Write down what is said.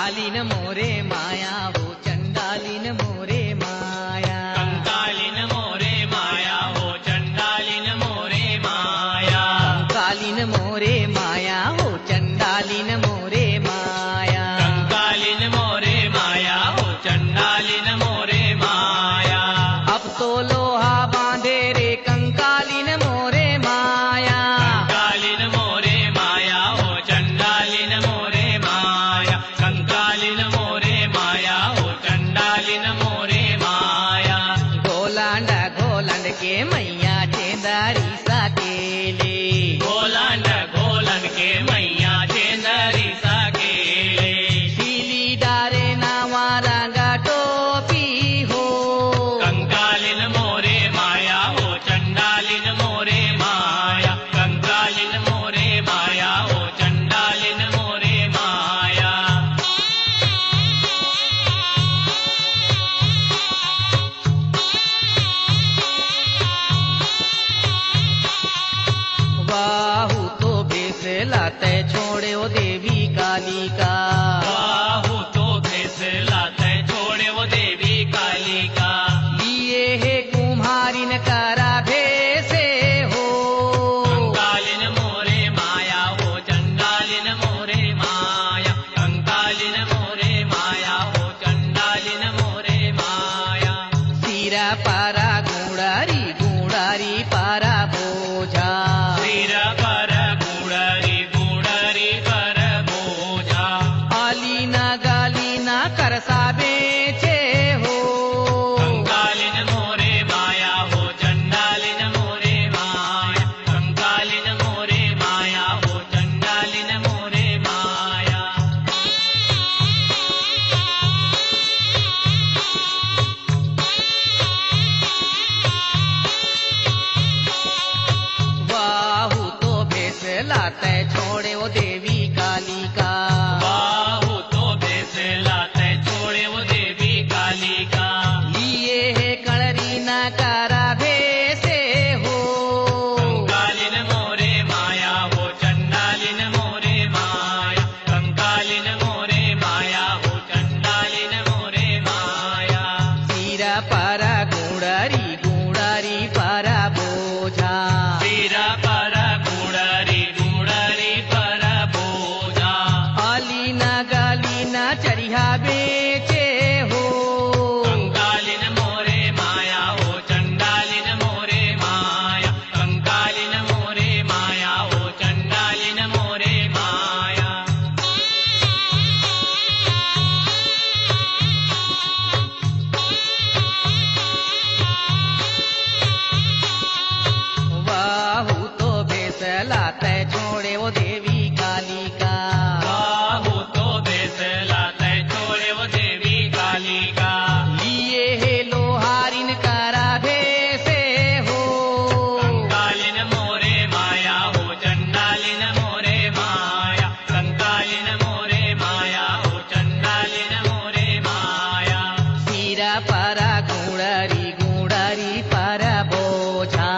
कंकालिन मोरे माया हो चंडालिन मोरे माया। कंकालिन मोरे माया हो चंडालिन मोरे माया। कंकालिन मोरे माया हो चंडालिन मोरे माया। कंकालिन मोरे माया हो चंडालिन मोरे माया। अब तो लोहा बांधे रे कंकालिन मोरे माया। कंकालिन मोरे माया हो चंडालिन मोरे माया। कंकालिन मोरे माया हो चंडालिन मोरे माया। गोलांड गोलांड के मैया चेंदारी साकेले। गोलांड गोलन के मैया चेंदरी साकेले। पीली डारे नावा रंगा टोपी हो। कंकालिन मोरे माया हो चंडालिन मोरे माया। कंकालिन मोरे माया हो चंडालिन मोरे माया। बाहु तो बेस लाते छोड़े ओ देवी काली का। बाहु तो भेस लाते छोड़े वो देवी काली का। लिए है कुम्हारिन करा भेसे हो। कंकालिन मोरे माया हो चंडालिन मोरे माया। कंकालिन मोरे माया हो चंडालिन मोरे माया। सिरा पारा गुड़ारी गुड़ारी पारा बोझा। सिर पर गुड़री गुड़री पर बोझा। आलीना गालीना करसा बेचे हो। कंकालिन मोरे माया हो चंडालिन मोरे माया। कंकालिन मोरे माया हो चंडालिन मोरे माया। बाहु तो भेस लाते छोड़े ओ देवी काली का। बाहु तो भेस लाते छोड़े वो देवी काली का। लिए है कड़री न करा भेसे हो। कंकालिन मोरे माया हो चंडालिन मोरे माया। कंकालिन मोरे माया हो चंडालिन मोरे माया। सिरा पारा गुड़ारी गुड़ारी पारा बोझा। सिर पर गुड़री गुड़री पर बोझा। आलीना गालीना चरिहा बेचे हो। कंकालिन मोरे माया हो चंडालिन मोरे माया। कंकालिन मोरे माया हो चंडालिन मोरे माया। बाहु तो बेस लाते छोड़े वो देवी काली का। बाहु तो भेस लाते छोड़े वो देवी काली का। लिए है लोहारिन करा भेसे हो। कंकालिन मोरे माया हो चंडालिन मोरे माया। कंकालिन मोरे माया हो चंडालिन मोरे माया। सिरा पारा गुड़ारी गुड़ारी पारा बोझा।